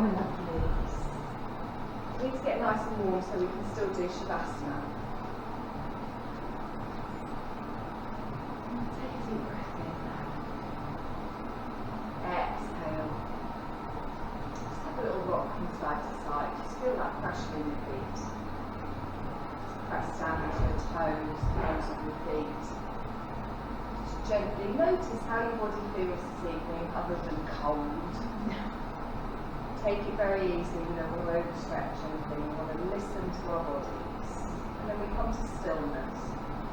my lovelies. We need to get nice and warm so we can still do Shavasana. Take a deep breath in now. Exhale. Just have a little rock from side to side. Just feel that pressure in your feet. Just press down into your toes, toes of your feet. Just gently notice how your body feels this evening other than cold. Take it very easily, we don't want to overstretch anything, we want to listen to our bodies. And then we come to stillness.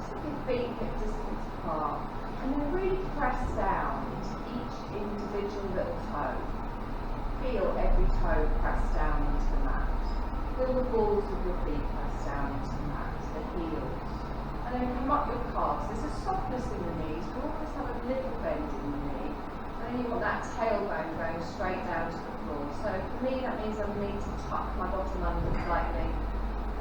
So your feet hip distance apart. And then really press down into each individual little toe. Feel every toe press down into the mat. Feel the balls of your feet press down into the mat, the heels. And then come up your calves. There's a softness in the knees, we always have a little bend in the knee. And then you want that tailbone going straight down to the floor. So for me that means I need to tuck my bottom under slightly.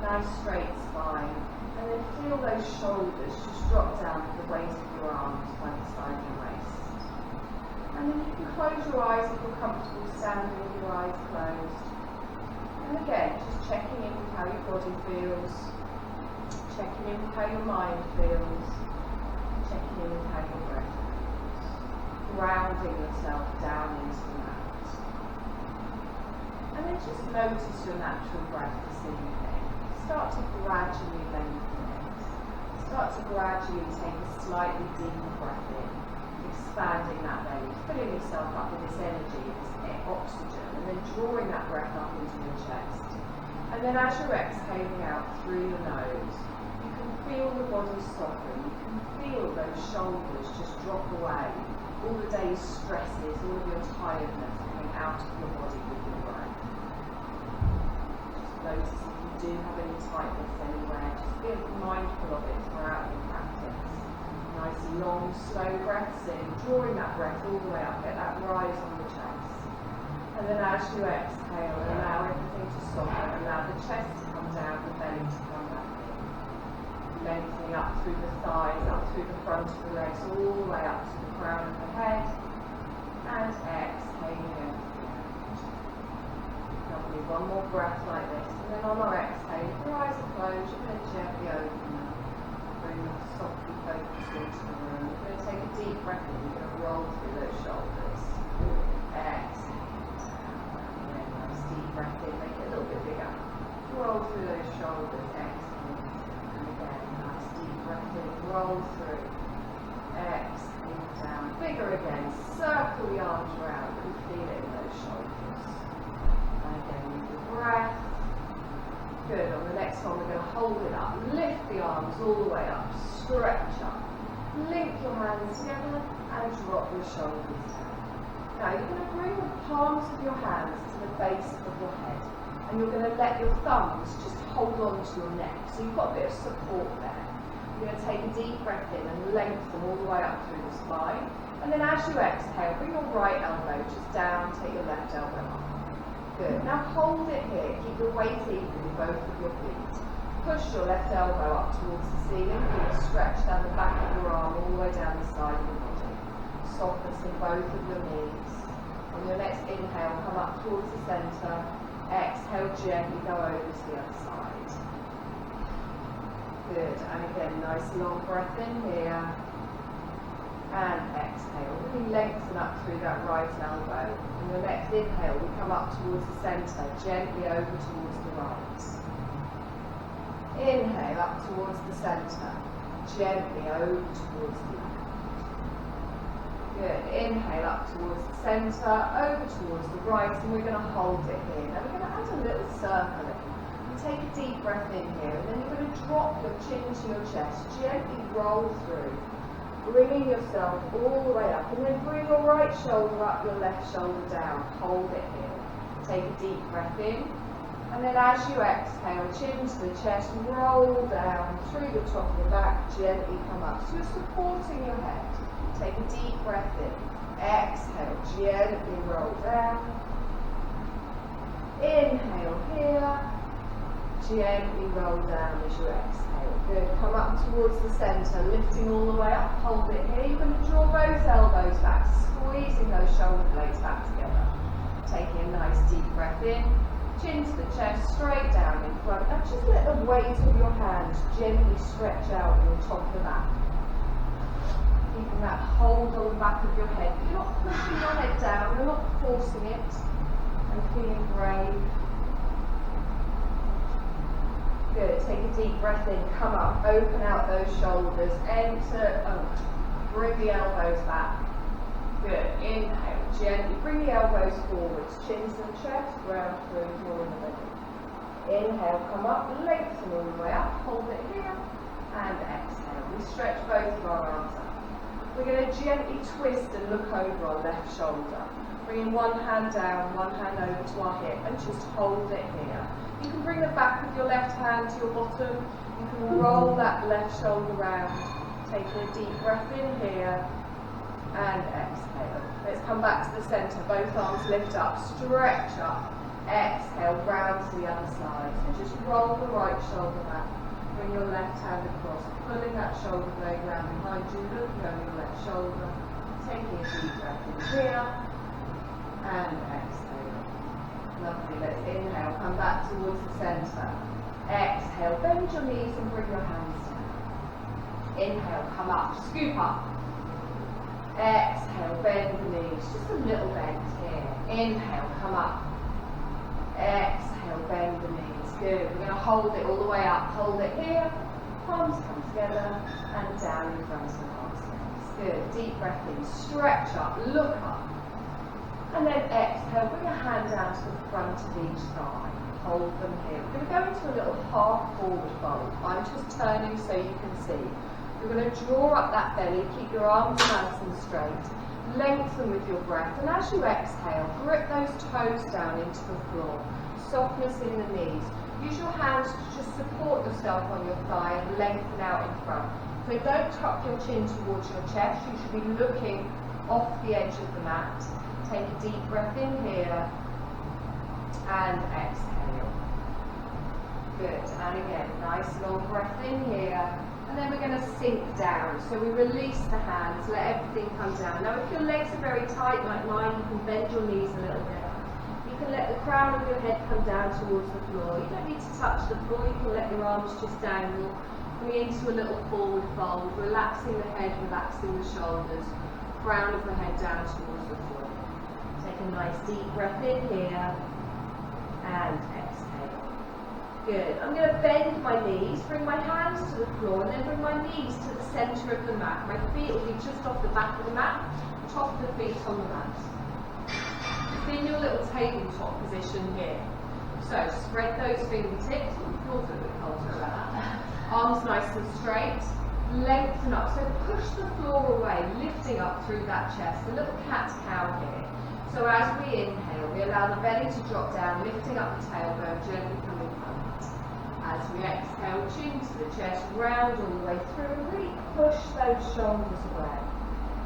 Nice straight spine. And then feel those shoulders just drop down to the weight of your arms by the side of your waist. And then you can close your eyes if you're comfortable standing with your eyes closed. And again, just checking in with how your body feels. Checking in with how your mind feels. Checking in with how your breath feels. Grounding yourself down into the mat. And then just notice your natural breath this evening. Start to gradually lengthen it. Start to gradually take a slightly deeper breath in, expanding that belly, filling yourself up with this energy, this oxygen, and then drawing that breath up into your chest. And then as you're exhaling out through your nose, you can feel the body soften, you can feel those shoulders just drop away. All the day's stresses, all of your tiredness coming out of your body with your breath. Just notice if you do have any tightness anywhere, just be mindful of it throughout your practice. Nice long, slow breaths in, drawing that breath all the way up, get that rise on the chest. And then as you exhale, allow everything to soften, allow the chest to come down, the belly to come back in. Lengthening up through the thighs, up through the front of the legs, all the way up to the crown of the head, and exhaling everything out. Lovely, one more breath like this, and then on our exhale, if your eyes are closed, you're going to gently open them, bring them softly focused into the room. You're going to take a deep breath in, you're going to roll through those shoulders. Exhale down, again, nice deep breath in, make it a little bit bigger. Roll through those shoulders, exhale, and again, nice deep breath in, roll through. Exhale down, bigger again, circle the arms around, and feel it in those shoulders. And again with your breath. Good, on the next one we're going to hold it up, lift the arms all the way up, stretch up, link your hands together and drop your shoulders down. Now you're going to bring the palms of your hands to the base of your head and you're going to let your thumbs just hold on to your neck, so you've got a bit of support there. You're going to take a deep breath in and lengthen all the way up through the spine. And then as you exhale, bring your right elbow just down, take your left elbow up. Good. Now hold it here. Keep your weight even in both of your feet. Push your left elbow up towards the ceiling. Keep it stretched down the back of your arm, all the way down the side of your body. Softness in both of your knees. On your next inhale, come up towards the centre. Exhale, gently go over to the other side. Good, and again, nice long breath in here, and exhale, really lengthen up through that right elbow. On your next inhale, we come up towards the centre, gently over towards the right. Inhale, up towards the centre, gently over towards the left. Good, inhale up towards the centre, over towards the right, and we're going to hold it here. Now we're going to add a little circle in. Take a deep breath in here, and then you're going to drop your chin to your chest, gently roll through, bringing yourself all the way up, and then bring your right shoulder up, your left shoulder down, hold it here. Take a deep breath in, and then as you exhale, chin to the chest, roll down through the top of the back, gently come up. So you're supporting your head. Take a deep breath in, exhale, gently roll down, inhale here, gently roll down as you exhale. Good. Come up towards the centre, lifting all the way up. Hold it here. You're going to draw both elbows back, squeezing those shoulder blades back together. Taking a nice deep breath in, chin to the chest, straight down in front. Now just let the weight of your hands gently stretch out on top of the mat. Keeping that hold on the back of your head. You're not pushing your head down, you're not forcing it. And feeling brave. Good, take a deep breath in, come up, open out those shoulders, enter, bring the elbows back. Good, inhale. Gently bring the elbows forwards, chin to the chest, ground through, draw in the middle. Inhale, come up, lengthen all the way up, hold it here, and exhale. We stretch both of our arms up. We're going to gently twist and look over our left shoulder. Bringing one hand down, one hand over to our hip, and just hold it here. You can bring the back of your left hand to your bottom. You can roll that left shoulder round. Taking a deep breath in here, and exhale. Let's come back to the centre, both arms lift up, stretch up, exhale, round to the other side. So just roll the right shoulder back, bring your left hand across, pulling that shoulder blade round behind you, looking over your left shoulder, taking a deep breath in here, and exhale. Lovely, let's inhale, come back towards the centre. Exhale, bend your knees and bring your hands down. Inhale, come up, scoop up. Exhale, bend the knees, just a little bend here. Inhale, come up. Exhale, bend the knees. Good. We're going to hold it all the way up. Hold it here. Palms come together and down in front of the arms. Good. Deep breath in. Stretch up. Look up. And then exhale. Bring a hand down to the front of each thigh. Hold them here. We're going to go into a little half forward fold. I'm just turning so you can see. You're going to draw up that belly, keep your arms nice and straight, lengthen with your breath, and as you exhale, grip those toes down into the floor, softness in the knees. Use your hands to just support yourself on your thigh and lengthen out in front. So don't tuck your chin towards your chest, you should be looking off the edge of the mat. Take a deep breath in here, and exhale. Good, and again, nice long breath in here. And then we're going to sink down. So we release the hands, let everything come down. Now if your legs are very tight like mine, you can bend your knees a little bit. You can let the crown of your head come down towards the floor. You don't need to touch the floor, you can let your arms just dangle. Coming into a little forward fold, relaxing the head, relaxing the shoulders. Crown of the head down towards the floor. Take a nice deep breath in here, and exhale. Good. I'm going to bend my knees, bring my hands to the floor, and then bring my knees to the centre of the mat. My feet will be just off the back of the mat, top of the feet on the mat. In your little tabletop position here. So spread those fingertips. Feels a bit colder about that. Arms nice and straight. Lengthen up. So push the floor away, lifting up through that chest. A little cat-cow here. So as we inhale, we allow the belly to drop down, lifting up the tailbone, gently coming up. As we exhale, chin to the chest, round all the way through, and really push those shoulders away.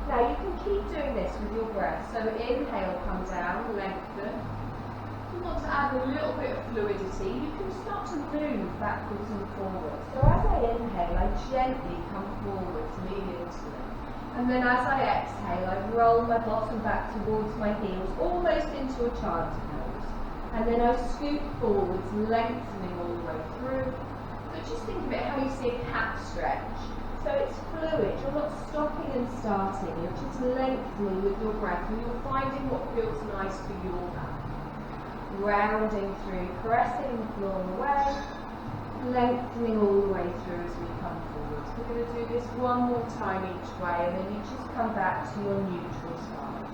Now you can keep doing this with your breath. So inhale, come down, lengthen. If you want to add a little bit of fluidity, you can start to move backwards and forwards. So as I inhale, I gently come forwards, lean into it. And then as I exhale, I roll my bottom back towards my heels, almost into a child's pose. And then I scoop forwards, lengthening all the way through. So just think of it how you see a cat stretch. So it's fluid, you're not stopping and starting, you're just lengthening with your breath, and you're finding what feels nice for your back. Rounding through, pressing the floor away, lengthening all the way through as we come forward. We're going to do this one more time each way, and then you just come back to your neutral side.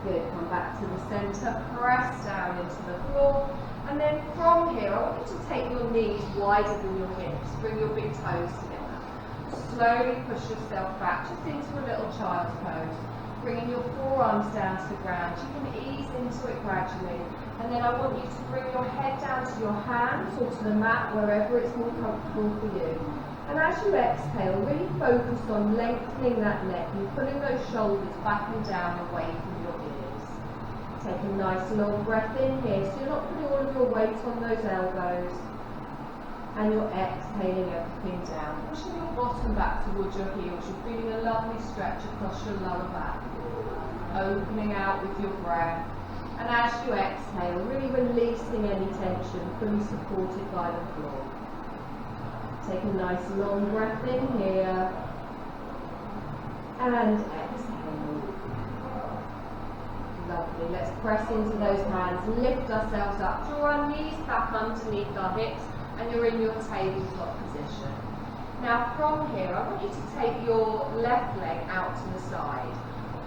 Good, come back to the centre, press down into the floor, and then from here, I want you to take your knees wider than your hips, bring your big toes together. Slowly push yourself back, just into a little child's pose, bringing your forearms down to the ground. You can ease into it gradually, and then I want you to bring your head down to your hands or to the mat, wherever it's more comfortable for you. And as you exhale, really focus on lengthening that neck and pulling those shoulders back and down away from your ears. Take a nice long breath in here, so you're not putting all of your weight on those elbows. And you're exhaling everything down. Pushing your bottom back towards your heels. You're feeling a lovely stretch across your lower back. Opening out with your breath. And as you exhale, really releasing any tension, fully supported by the floor. Take a nice long breath in here. And exhale. Lovely. Let's press into those hands, lift ourselves up, draw our knees back underneath our hips, and you're in your tabletop position. Now from here, I want you to take your left leg out to the side.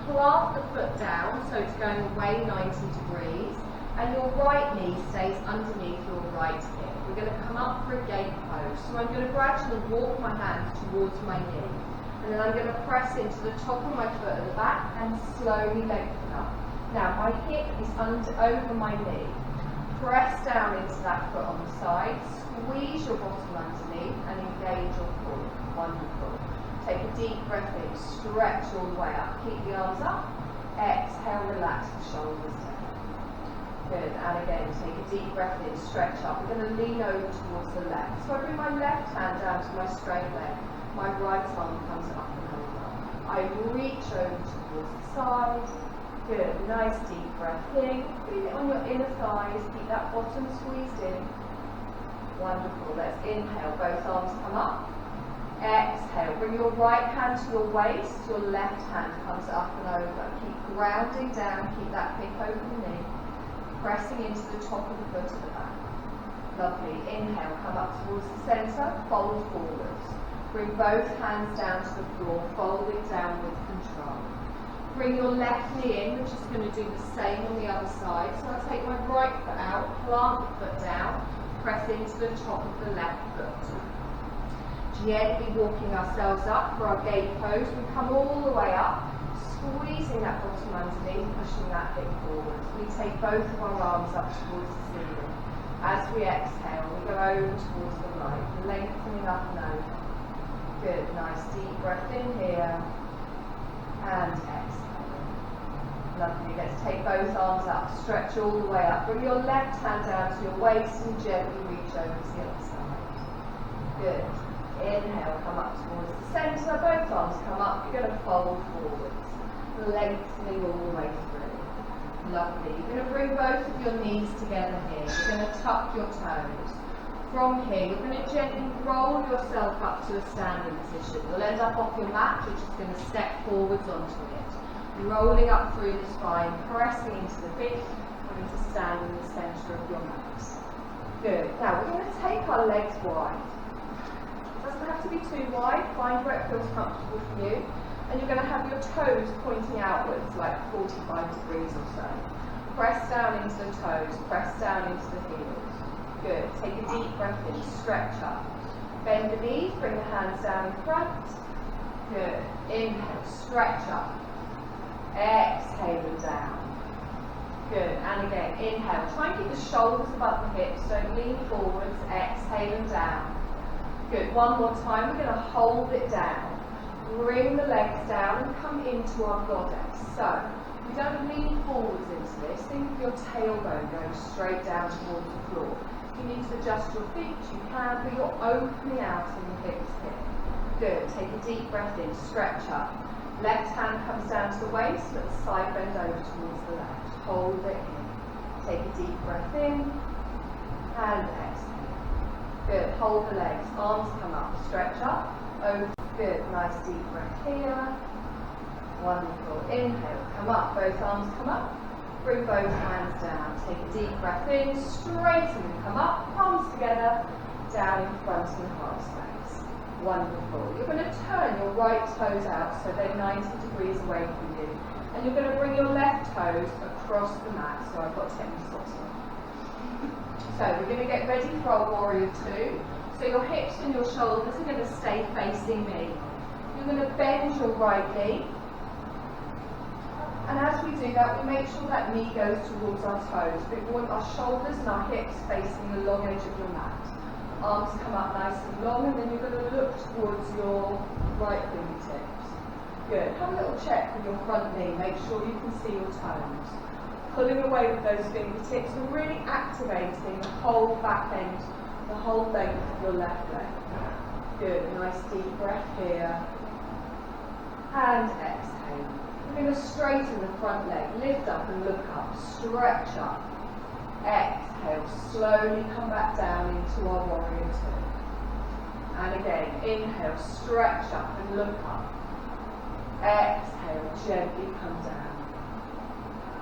Plant the foot down so it's going away 90 degrees, and your right knee stays underneath your right hip. We're going to come up for a gate pose. So I'm going to gradually walk my hand towards my knee, and then I'm going to press into the top of my foot at the back and slowly lengthen up. Now my hip is over my knee. Press down into that foot on the side, squeeze your bottom underneath and engage your core. Wonderful. Take a deep breath in, stretch all the way up. Keep the arms up. Exhale, relax the shoulders down. Good, and again, take a deep breath in, stretch up. We're going to lean over towards the left. So I bring my left hand down to my straight leg. My right arm comes up and over. I reach over towards the side. Good, nice deep breath in. Feel it on your inner thighs. Keep that bottom squeezed in. Wonderful. Let's inhale. Both arms come up. Exhale. Bring your right hand to your waist. Your left hand comes up and over. Keep grounding down. Keep that hip over the knee. Pressing into the top of the foot at the back. Lovely. Inhale. Come up towards the centre. Fold forwards. Bring both hands down to the floor. Fold it down with control. Bring your left knee in. We're just going to do the same on the other side. So I take my right foot out. Plant the foot down. Press into the top of the left foot. Gently walking ourselves up for our gate pose. We come all the way up, squeezing that bottom underneath, pushing that hip forward. We take both of our arms up towards the ceiling. As we exhale, we go over towards the right, lengthening up and over. Good, nice deep breath in here, and exhale. Lovely, let's take both arms up, stretch all the way up. Bring your left hand down to your waist and gently reach over to the other side. Good. Inhale, come up towards the centre, both arms come up, you're going to fold forwards, lengthening all the way through. Lovely. You're going to bring both of your knees together here, you're going to tuck your toes. From here, you're going to gently roll yourself up to a standing position. You'll end up off your mat, you're just going to step forwards onto it. Rolling up through the spine, pressing into the feet, coming to stand in the centre of your mat. Good. Now, we're going to take our legs wide. Doesn't have to be too wide, find where it feels comfortable for you, and you're going to have your toes pointing outwards like 45 degrees or so. Press down into the toes, press down into the heels. Good, take a deep breath in, stretch up. Bend the knees, bring the hands down in front. Good, inhale, stretch up. Exhale and down. Good, and again, inhale. Try and keep the shoulders above the hips, don't lean forwards, exhale and down. Good, one more time, we're going to hold it down. Bring the legs down and come into our goddess. So, we don't lean forwards into this. Think of your tailbone going straight down towards the floor. If you need to adjust your feet, you can, but you're opening out in the hips here. Good, take a deep breath in, stretch up. Left hand comes down to the waist, let the side bend over towards the left. Hold it in. Take a deep breath in, and exhale. Good, hold the legs, arms come up, stretch up, over, good, nice deep breath here, wonderful, inhale, come up, both arms come up, bring both hands down, take a deep breath in, straighten and come up, palms together, down in front in half space, wonderful. You're going to turn your right toes out so they're 90 degrees away from you, and you're going to bring your left toes across the mat, so I've got to take my socks on. So we're going to get ready for our warrior two. So your hips and your shoulders are going to stay facing me. You're going to bend your right knee. And as we do that, we make sure that knee goes towards our toes. We want our shoulders and our hips facing the long edge of your mat. Arms come up nice and long, and then you're going to look towards your right fingertips. Good. Have a little check with your front knee. Make sure you can see your toes. Pulling away with those fingertips and really activating the whole back end, the whole length of your left leg. Good, nice deep breath here. And exhale. We're going to stretch straighten the front leg, lift up and look up, stretch up. Exhale, slowly come back down into our warrior two. And again, inhale, stretch up and look up. Exhale, gently come down.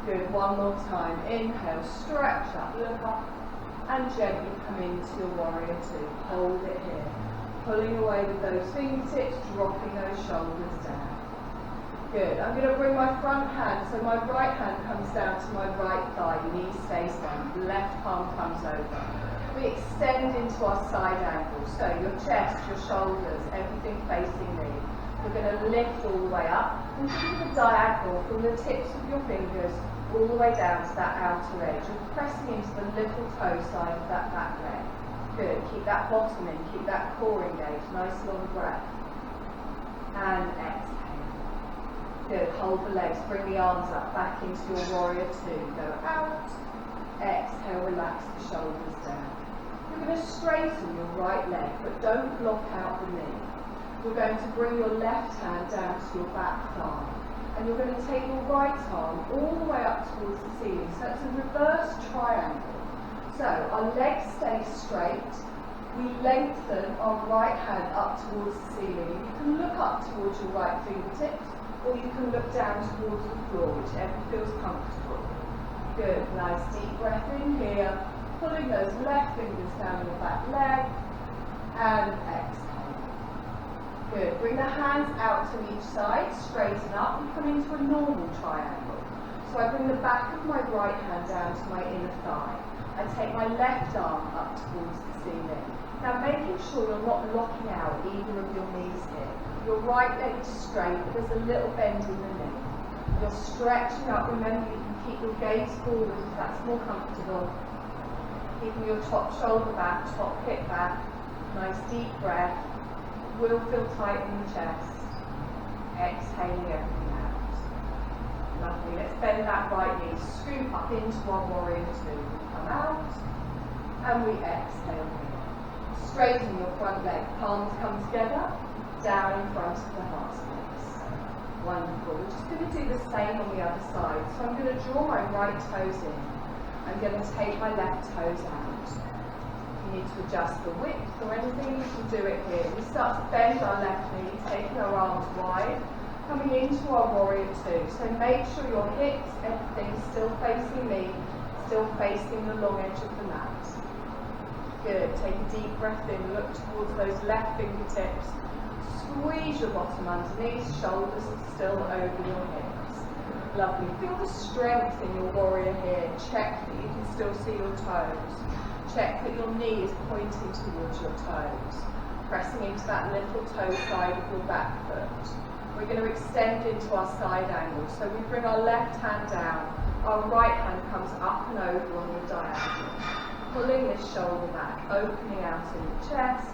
Good, one more time. Inhale, stretch up, look up, and gently come into your warrior two. Hold it here. Pulling away with those fingertips, dropping those shoulders down. Good. I'm going to bring my front hand, so my right hand comes down to my right thigh, knee stays down, left palm comes over. We extend into our side angle, so your chest, your shoulders, everything facing me. We're going to lift all the way up and keep a diagonal from the tips of your fingers all the way down to that outer edge. You're pressing into the little toe side of that back leg. Good. Keep that bottom in, keep that core engaged. Nice long breath. And exhale. Good. Hold the legs, bring the arms up, back into your warrior two. Go out. Exhale, relax the shoulders down. You're going to straighten your right leg, but don't block out the knee. You're going to bring your left hand down to your back thigh. And you're going to take your right arm all the way up towards the ceiling. So it's a reverse triangle. So our legs stay straight. We lengthen our right hand up towards the ceiling. You can look up towards your right fingertips, or you can look down towards the floor, whichever feels comfortable. Good. Nice deep breath in here. Pulling those left fingers down your back leg. And exhale. Good. Bring the hands out to each side, straighten up and come into a normal triangle. So I bring the back of my right hand down to my inner thigh. I take my left arm up towards the ceiling. Now making sure you're not locking out either of your knees here. Your right leg is straight, but there's a little bend in the knee. You're stretching up. Remember, you can keep your gaze forward if that's more comfortable. Keeping your top shoulder back, top hip back. Nice deep breath. Will feel tight in the chest. Exhaling everything out. Lovely. Let's bend that right knee. Scoop up into our warrior two. Come out. And we exhale here. Straighten your front leg. Palms come together. Down in front of the heart space. Wonderful. We're just going to do the same on the other side. So I'm going to draw my right toes in. I'm going to take my left toes out. You need to adjust the width or anything, you can do it here. We start to bend our left knee, taking our arms wide, coming into our warrior two. So make sure your hips, everything is still facing me, still facing the long edge of the mat. Good. Take a deep breath in, look towards those left fingertips. Squeeze your bottom underneath, shoulders are still over your hips. Lovely. Feel the strength in your warrior here. Check that you can still see your toes. Check that your knee is pointing towards your toes. Pressing into that little toe side of your back foot. We're going to extend into our side angle. So we bring our left hand down. Our right hand comes up and over on your diagonal. Pulling this shoulder back, opening out in the chest.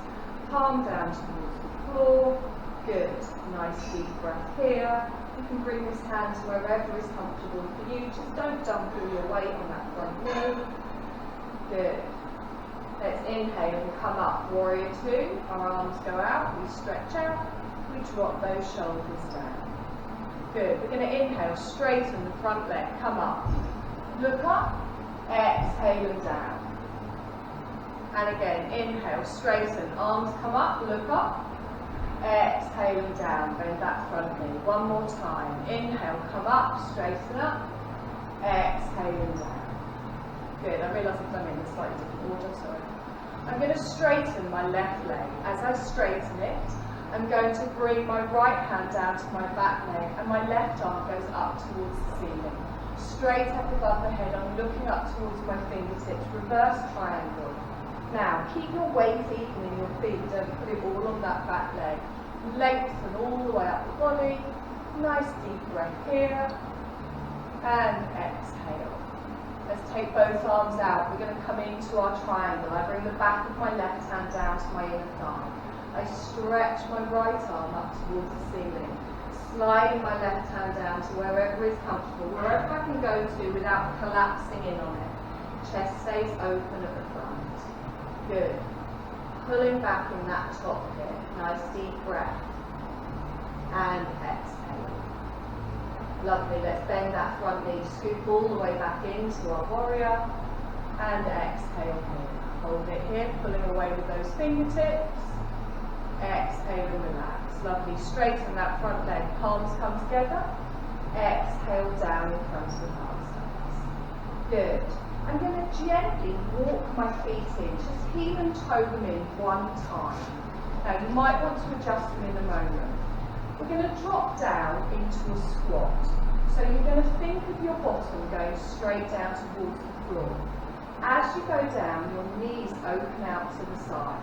Palm down towards the floor. Good. Nice deep breath here. You can bring this hand to wherever is comfortable for you. Just don't dump all your weight on that front knee. Good. Let's inhale and come up. Warrior two. Our arms go out. We stretch out. We drop those shoulders down. Good. We're going to inhale. Straighten the front leg. Come up. Look up. Exhale and down. And again. Inhale. Straighten. Arms come up. Look up. Exhale and down. Bend that front knee. One more time. Inhale. Come up. Straighten up. Exhale and down. Good. I realise I've done it in a slightly different order. Sorry. I'm going to straighten my left leg. As I straighten it, I'm going to bring my right hand down to my back leg and my left arm goes up towards the ceiling. Straight up above the head, I'm looking up towards my fingertips, reverse triangle. Now, keep your weight even in your feet, don't put it all on that back leg. Lengthen all the way up the body. Nice deep breath here. And exhale. Let's take both arms out. We're going to come into our triangle. I bring the back of my left hand down to my inner thigh. I stretch my right arm up towards the ceiling. Sliding my left hand down to wherever is comfortable, wherever I can go to without collapsing in on it. Chest stays open at the front. Good. Pulling back in that top hip. Nice deep breath. And exhale. Lovely, let's bend that front knee, scoop all the way back into our warrior, and exhale here. Hold it here, pulling away with those fingertips. Exhale and relax. Lovely, straighten that front leg, palms come together. Exhale down in front of the palms. Good. I'm going to gently walk my feet in, just heel and toe them in one time. Now you might want to adjust them in a moment. We're going to drop down into a squat. So you're going to think of your bottom going straight down towards the floor. As you go down, your knees open out to the side.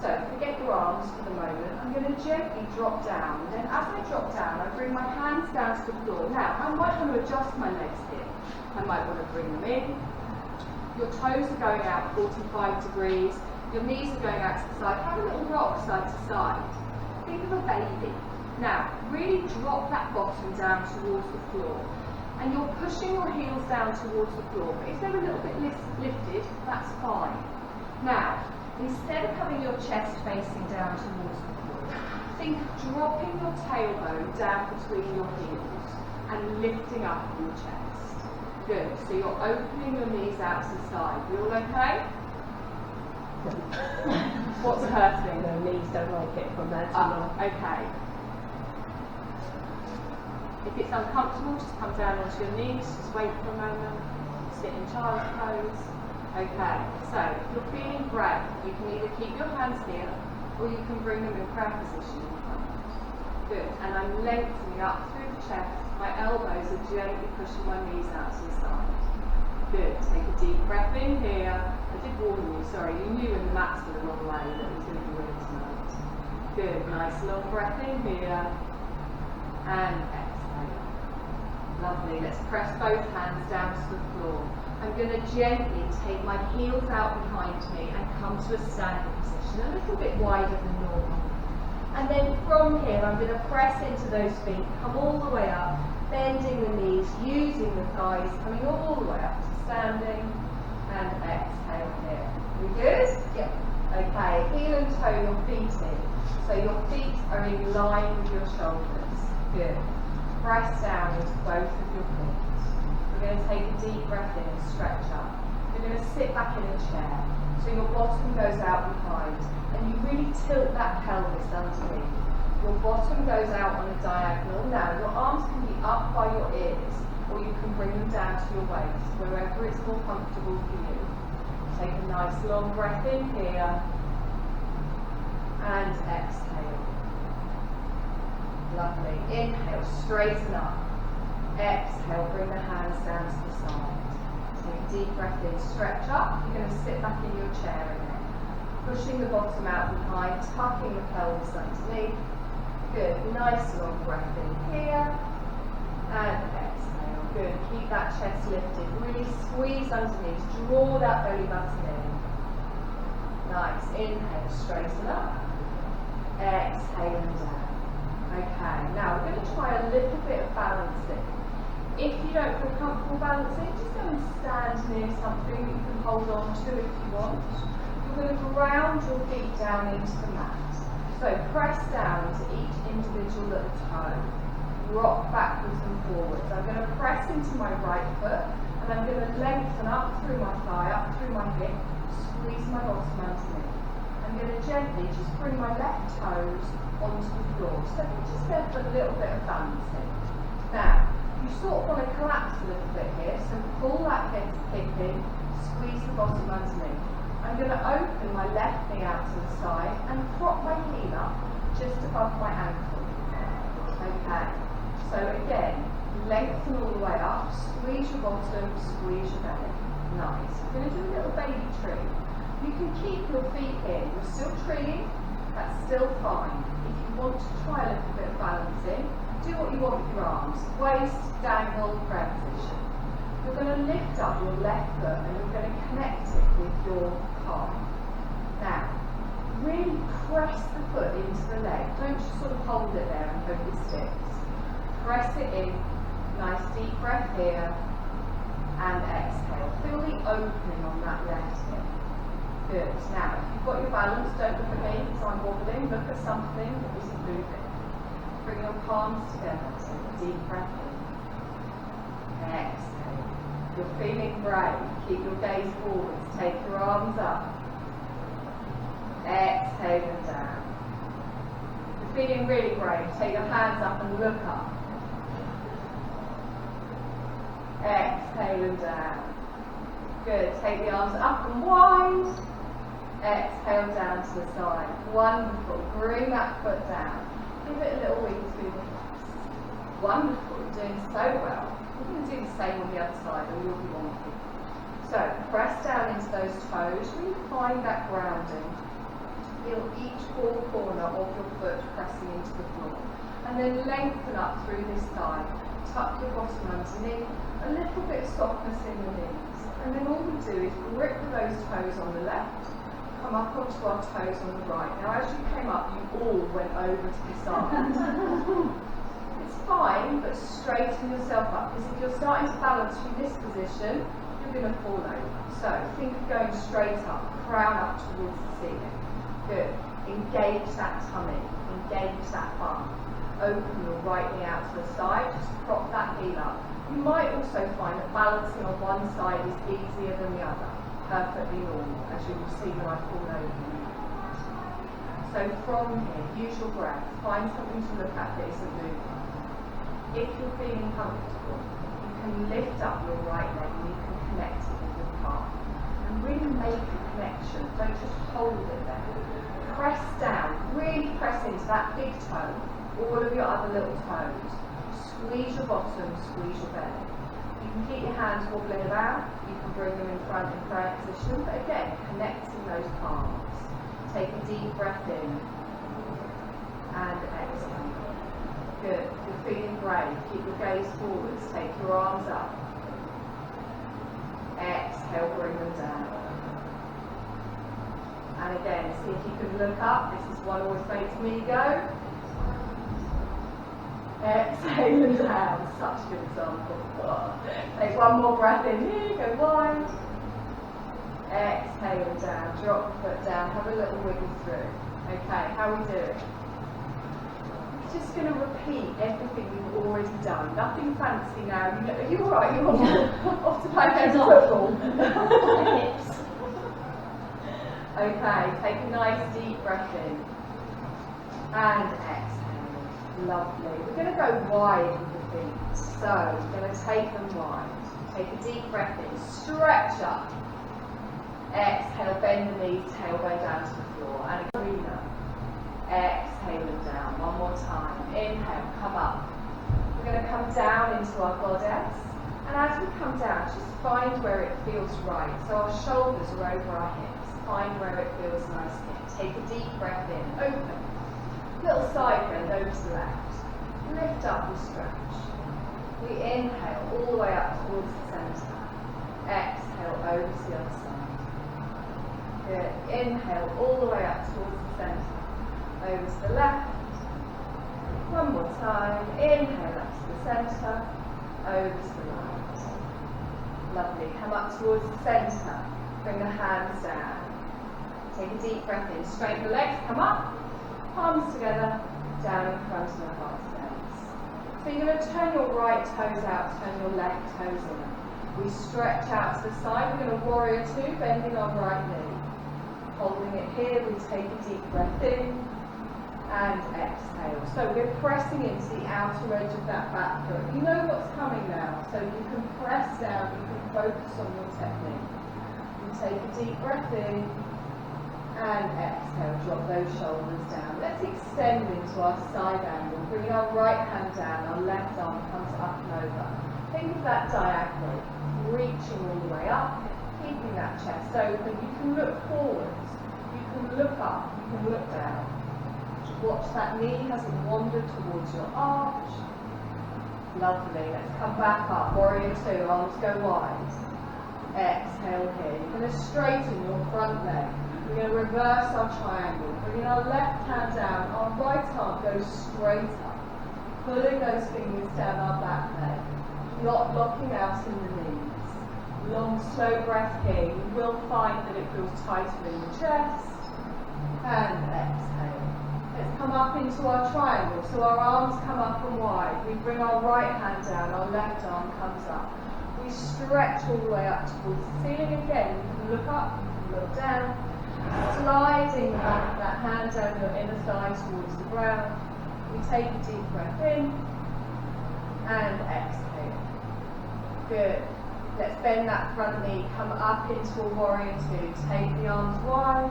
So forget your arms for the moment. I'm going to gently drop down. Then as I drop down, I bring my hands down to the floor. Now, I might want to adjust my legs here. I might want to bring them in. Your toes are going out 45 degrees. Your knees are going out to the side. Have a little rock side to side. Think of a baby. Now, really drop that bottom down towards the floor. And you're pushing your heels down towards the floor. But if they're a little bit lifted, that's fine. Now, instead of having your chest facing down towards the floor, think of dropping your tailbone down between your heels and lifting up your chest. Good. So you're opening your knees out to the side. You all okay? What's hurting? No, knees don't like it from there too long. Okay. If it's uncomfortable, just come down onto your knees, just wait for a moment, sit in child's pose. Okay, so if you're feeling brave, you can either keep your hands here or you can bring them in prayer position in front. Good, and I'm lengthening up through the chest, my elbows are gently pushing my knees out to the side. Good, take a deep breath in here. I did warn you, sorry, you knew when the mats were the wrong way that it was going to be windy tonight. Good, nice long breath in here, and exhale. Lovely, let's press both hands down to the floor. I'm going to gently take my heels out behind me and come to a standing position, a little bit wider than normal. And then from here, I'm going to press into those feet, come all the way up, bending the knees, using the thighs, coming all the way up to standing, and exhale here. We good? Yeah. Okay, heel and toe your feet in. So your feet are in line with your shoulders. Good. Press down into both of your feet. We're going to take a deep breath in and stretch up. You're going to sit back in a chair. So your bottom goes out behind. And you really tilt that pelvis underneath. Your bottom goes out on a diagonal. Now, your arms can be up by your ears, or you can bring them down to your waist, wherever it's more comfortable for you. Take a nice long breath in here. And exhale. Lovely. Inhale, straighten up. Exhale, bring the hands down to the side. Take a deep breath in, stretch up. You're going to sit back in your chair again. Pushing the bottom out behind, tucking the pelvis underneath. Good. Nice long breath in here. And exhale. Good. Keep that chest lifted. Really squeeze underneath. Draw that belly button in. Nice. Inhale, straighten up. Exhale and down. Okay, now we're going to try a little bit of balancing. If you don't feel comfortable balancing, just go and stand near something that you can hold on to if you want. You're going to ground your feet down into the mat. So press down to each individual little toe. Rock backwards and forwards. I'm going to press into my right foot and I'm going to lengthen up through my thigh, up through my hip, squeeze my bottom underneath. I'm going to gently just bring my left toes onto the floor. So just there for a little bit of balancing. Now, you sort of want to collapse a little bit here, so pull that hip in, squeeze the bottom underneath. I'm going to open my left knee out to the side and prop my heel up just above my ankle. Okay, so again, lengthen all the way up, squeeze your bottom, squeeze your belly. Nice. We're going to do a little baby tree. You can keep your feet in. You're still treeing, that's still fine. If you want to try a little bit of balancing, do what you want with your arms. Waist, dangle, prayer position. You're going to lift up your left foot and you're going to connect it with your calf. Now, really press the foot into the leg. Don't just sort of hold it there and hope it sticks. Press it in. Nice deep breath here. And exhale. Feel the opening on that left hip. Good. Now, if you've got your balance, don't look at me because I'm wobbling. Look at something that isn't moving. Bring your palms together. Take a deep breath in. Exhale. You're feeling great. Keep your gaze forwards. Take your arms up. Exhale them down. You're feeling really great. Take your hands up and look up. Exhale them down. Good. Take the arms up and wide. Exhale down to the side. Wonderful. Bring that foot down. Give it a little wiggle through the hips. Wonderful. You're doing so well. We're going to do the same on the other side or you'll be wonky. So press down into those toes. Really find that grounding. Feel each four corner of your foot pressing into the floor. And then lengthen up through this side. Tuck your bottom underneath. A little bit of softness in the knees. And then all we do is grip those toes on the left. Come up onto our toes on the right. Now as you came up, you all went over to the side. It's fine, but straighten yourself up, because if you're starting to balance from this position, you're going to fall over. So think of going straight up, crown up towards the ceiling. Good. Engage that tummy, engage that bum. Open your right knee out to the side, just prop that heel up. You might also find that balancing on one side is easier than the other. Perfectly normal, as you will see when I fall over. So from here, use your breath. Find something to look at that isn't moving. If you're feeling comfortable, you can lift up your right leg and you can connect it with your calf. And really make a connection. Don't just hold it there. Press down. Really press into that big toe. All of your other little toes. Squeeze your bottom, squeeze your belly. You can keep your hands wobbling about. You can bring them in front in prayer position. But again, connecting those palms. Take a deep breath in. And exhale. Good. You're feeling great. Keep your gaze forwards. Take your arms up. Exhale, bring them down. And again, see if you can look up. This is one always makes me go. Exhale and down. Such a good example. Take one more breath in here. Go wide. Exhale and down. Drop the foot down. Have a little wiggle through. Okay, how are we doing? Just going to repeat everything you've already done. Nothing fancy now. Are you alright? You're off to play football. Hips. Okay, take a nice deep breath in. And exhale. Lovely. We're going to go wide with the feet. So, we're going to take them wide. Take a deep breath in. Stretch up. Exhale, bend the knees, tailbone down to the floor. And again, exhale them down. One more time. Inhale, come up. We're going to come down into our goddess. And as we come down, just find where it feels right. So our shoulders are over our hips. Find where it feels nice here. Take a deep breath in. Open. Little side bend over to the left. Lift up and stretch. We inhale all the way up towards the centre. Exhale over to the other side. Good. Inhale all the way up towards the centre. Over to the left. One more time. Inhale up to the centre. Over to the right. Lovely. Come up towards the centre. Bring the hands down. Take a deep breath in. Straighten the legs. Come up. Palms together, down in front of the heart space. So you're going to turn your right toes out, turn your left toes in. We stretch out to the side. We're going to warrior two, bending our right knee. Holding it here, we take a deep breath in and exhale. So we're pressing into the outer edge of that back foot. You know what's coming now, so you can press down, you can focus on your technique. You take a deep breath in and exhale, drop those shoulders down. Let's extend into our side angle. Bring our right hand down, our left arm comes up and over. Think of that diagonal, reaching all the way up, keeping that chest open. You can look forwards, you can look up, you can look down. Watch that knee hasn't wandered towards your arch. Lovely. Let's come back up. Warrior two, arms go wide. Exhale here. You're going to straighten your front leg. We're going to reverse our triangle. Bringing our left hand down, our right arm goes straight up. Pulling those fingers down our back leg. Not locking out in the knees. Long, slow breath here. You will find that it feels tighter in the chest. And exhale. Let's come up into our triangle. So our arms come up and wide. We bring our right hand down, our left arm comes up. We stretch all the way up towards the ceiling again. You can look up, look down. Sliding the back of that hand down your inner thigh towards the ground. We take a deep breath in and exhale. Good. Let's bend that front knee, come up into a warrior two. Take the arms wide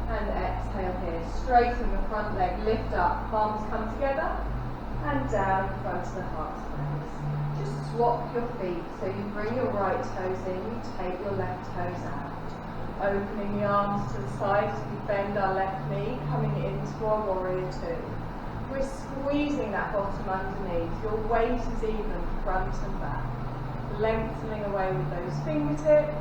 and exhale here. Straighten the front leg, lift up, palms come together and down in front of the heart space. Just swap your feet. So you bring your right toes in, you take your left toes out. Opening the arms to the side as we bend our left knee, coming into our warrior two. We're squeezing that bottom underneath. Your weight is even front and back. Lengthening away with those fingertips.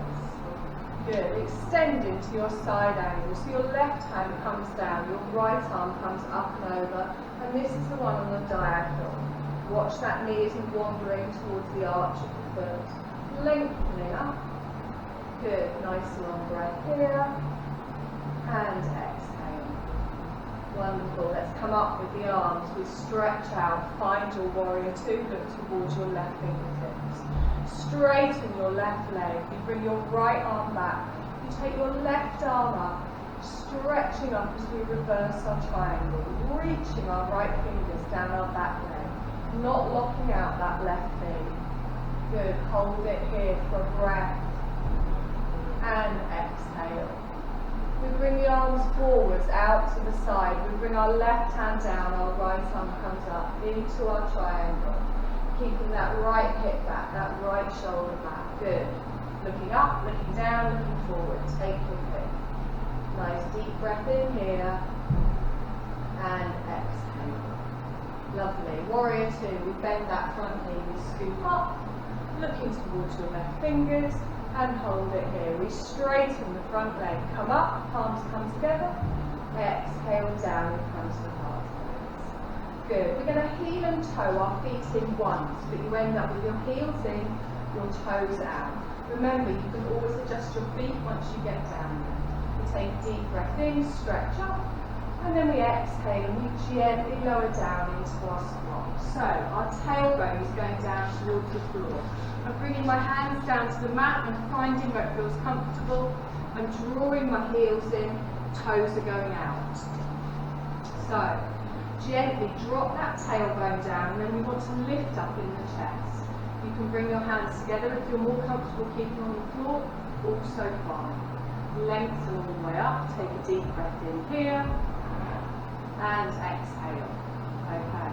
Good. Extend into your side angle. So your left hand comes down, your right arm comes up and over, and this is the one on the diagonal. Watch that knee isn't wandering towards the arch of the foot. Lengthening up. Good. Nice long breath here. And exhale. Wonderful. Let's come up with the arms. We stretch out. Find your warrior two. Look towards your left fingertips. Straighten your left leg. You bring your right arm back. You take your left arm up. Stretching up as we reverse our triangle. Reaching our right fingers down our back leg. Not locking out that left knee. Good. Hold it here for a breath. And exhale. We bring the arms forwards, out to the side. We bring our left hand down, our right arm comes up into our triangle. Keeping that right hip back, that right shoulder back. Good. Looking up, looking down, looking forward. Take your pick. Nice deep breath in here. And exhale. Lovely. Warrior two. We bend that front knee, we scoop up. Looking towards your left fingers. And hold it here. We straighten the front leg. Come up, palms come together. Exhale down in front of the heart space. Good. We're going to heel and toe our feet in once, but you end up with your heels in, your toes out. Remember, you can always adjust your feet once you get down there. We take a deep breath in, stretch up, and then we exhale and we gently lower down into our squat. So our tailbone is going down towards the floor. I'm bringing my hands down to the mat and finding where it feels comfortable. I'm drawing my heels in, toes are going out. So, gently drop that tailbone down and then we want to lift up in the chest. You can bring your hands together if you're more comfortable keeping on the floor, also fine. Lengthen all the way up, take a deep breath in here, and exhale. Okay.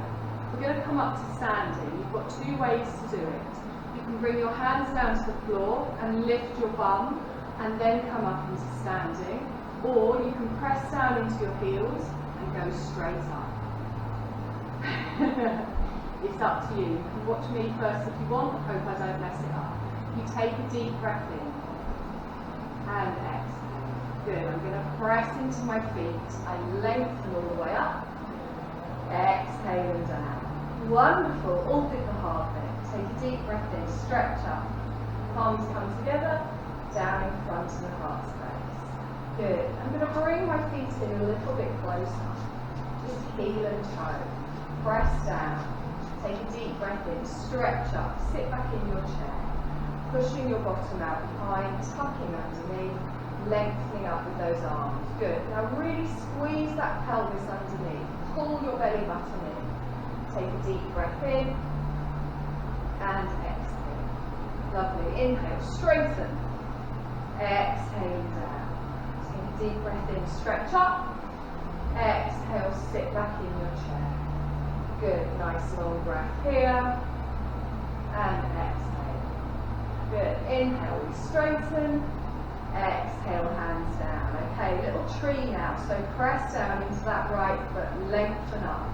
We're going to come up to standing. You've got two ways to do it. You can bring your hands down to the floor and lift your bum and then come up into standing, or you can press down into your heels and go straight up. It's up to you. You can watch me first if you want. Hope I don't mess it up. You take a deep breath in and exhale. Good. I'm going to press into my feet. I lengthen all the way up. Exhale and down. Wonderful. All through the heart there. Take a deep breath in, stretch up. Palms come together, down in front of the heart space. Good. I'm going to bring my feet in a little bit closer. Just heel and toe. Press down. Take a deep breath in, stretch up, sit back in your chair. Pushing your bottom out behind, tucking underneath, lengthening up with those arms. Good. Now really squeeze that pelvis underneath. Pull your belly button in. Take a deep breath in. And exhale. Lovely. Inhale, straighten. Exhale down. Take a deep breath in, stretch up. Exhale, sit back in your chair. Good. Nice long breath here. And exhale. Good. Inhale, we straighten. Exhale, hands down. Okay, little tree now. So press down into that right foot, lengthen up.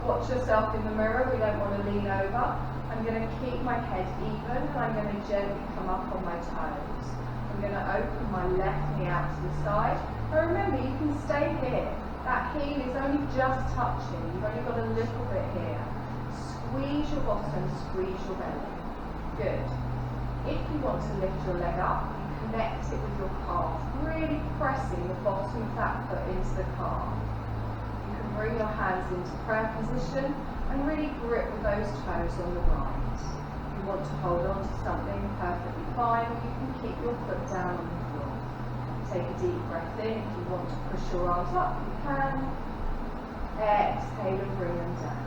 Watch yourself in the mirror. We don't want to lean over. I'm going to keep my head even and I'm going to gently come up on my toes. I'm going to open my left knee out to the side. Now remember, you can stay here. That heel is only just touching. You've only got a little bit here. Squeeze your bottom, squeeze your belly. Good. If you want to lift your leg up, you connect it with your calf, really pressing the bottom of that foot into the calf. You can bring your hands into prayer position and really grip with those toes on the right. If you want to hold on to something, perfectly fine, or you can keep your foot down on the floor. Take a deep breath in. If you want to push your arms up, you can. Exhale and bring them down.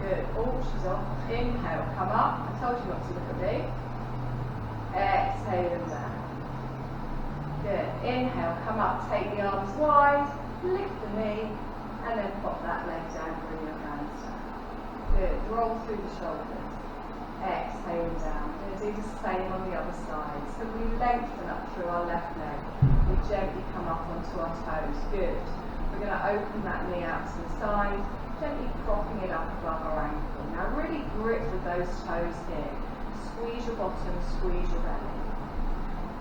Good. Oh, she's off. Inhale, come up. I told you not to look at me. Exhale and down. Good. Inhale, come up. Take the arms wide. Lift the knee. And then pop that leg down. Bring your hands down. Good. Roll through the shoulders. Exhale and down. We're going to do the same on the other side. So we lengthen up through our left leg. We gently come up onto our toes. Good. We're going to open that knee out to the side, gently propping it up above our ankle. Now really grip with those toes here. Squeeze your bottom, squeeze your belly.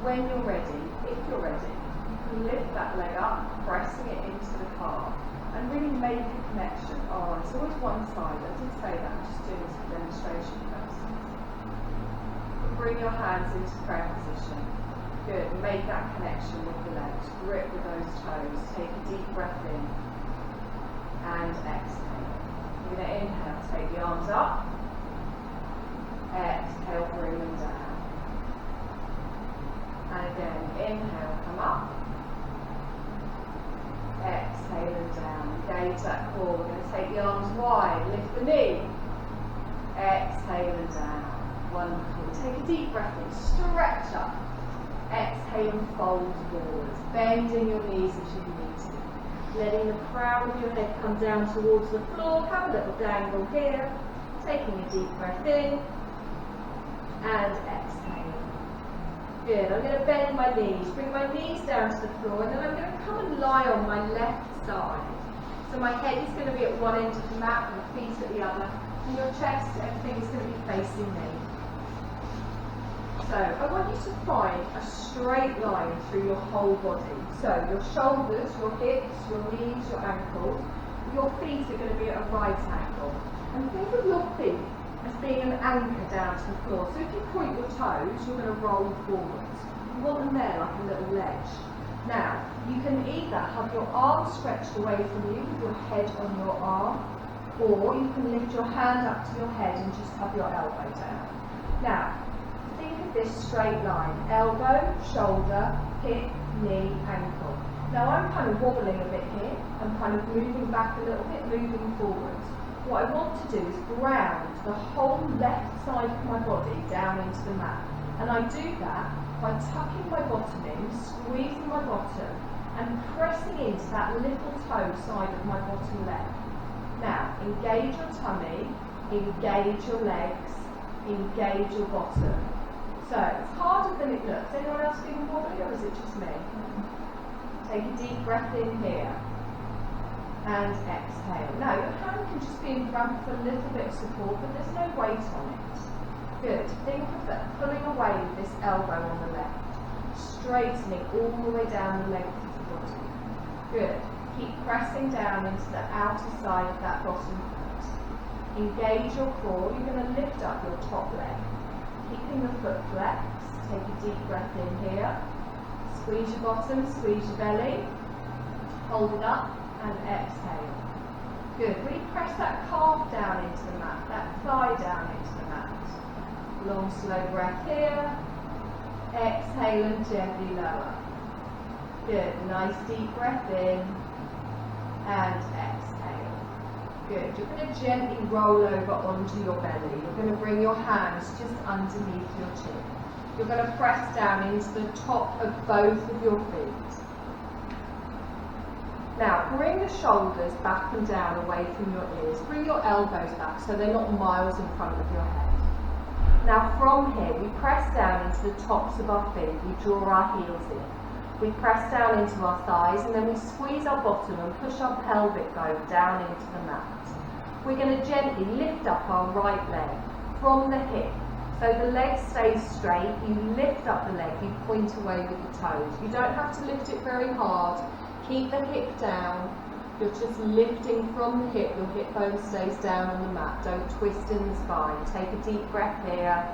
When you're ready, if you're ready, you can lift that leg up, pressing it into the calf, and really make a connection. Oh, it's always one side. I did say that, I'm just doing this for demonstration purposes. Bring your hands into prayer position. Good. Make that connection with the legs. Grip with those toes. Take a deep breath in. And exhale. You're going to inhale. Take the arms up. Exhale. Bring them down. And again. Inhale. Come up. Exhale and down. Engage that core. We're going to take the arms wide. Lift the knee. Exhale and down. Wonderful. Take a deep breath in. Stretch up. Exhale and fold forwards, bending your knees as you need to. Letting the crown of your head come down towards the floor. Have a little dangle here. Taking a deep breath in and exhale. Good. I'm going to bend my knees. Bring my knees down to the floor, and then I'm going to come and lie on my left side. So my head is going to be at one end of the mat, and my feet at the other. And your chest, everything is going to be facing me. So I want you to find a straight line through your whole body. So your shoulders, your hips, your knees, your ankles, your feet are going to be at a right angle. And think of your feet as being an anchor down to the floor. So if you point your toes, you're going to roll forwards. You want them there like a little ledge. Now, you can either have your arms stretched away from you with your head on your arm, or you can lift your hand up to your head and just have your elbow down. Now, think of this straight line, elbow, shoulder, hip, knee, ankle. Now I'm kind of wobbling a bit here, I'm kind of moving back a little bit, moving forwards. What I want to do is ground the whole left side of my body down into the mat. And I do that by tucking my bottom in, squeezing my bottom, and pressing into that little toe side of my bottom leg. Now, engage your tummy, engage your legs, engage your bottom. So, it's harder than it looks. Anyone else feeling wobbly, or is it just me? Take a deep breath in here. And exhale. Now, your hand can just be in front for a little bit of support, but there's no weight on it. Good. Think of that, pulling away with this elbow on the left. Straightening all the way down the length of the body. Good. Keep pressing down into the outer side of that bottom foot. Engage your core. You're going to lift up your top leg. Keeping the foot flexed. Take a deep breath in here. Squeeze your bottom, squeeze your belly. Hold it up and exhale. Good. Really press that calf down into the mat, that thigh down into the mat. Long, slow breath here. Exhale and gently lower. Good. Nice deep breath in and exhale. Good. You're going to gently roll over onto your belly. You're going to bring your hands just underneath your chin. You're going to press down into the top of both of your feet. Now, bring the shoulders back and down away from your ears. Bring your elbows back so they're not miles in front of your head. Now, from here, we press down into the tops of our feet. We draw our heels in. We press down into our thighs, and then we squeeze our bottom and push our pelvic bone down into the mat. We're going to gently lift up our right leg from the hip. So the leg stays straight. You lift up the leg, you point away with the toes. You don't have to lift it very hard. Keep the hip down. You're just lifting from the hip. Your hip bone stays down on the mat. Don't twist in the spine. Take a deep breath here.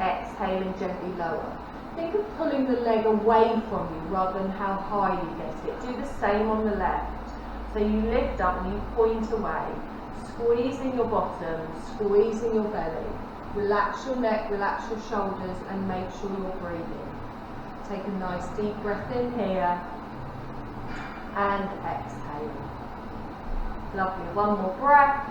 Exhale and gently lower. Think of pulling the leg away from you rather than how high you get it. Do the same on the left. So you lift up and you point away, squeezing your bottom, squeezing your belly. Relax your neck, relax your shoulders, and make sure you're breathing. Take a nice deep breath in here and exhale. Lovely. One more breath.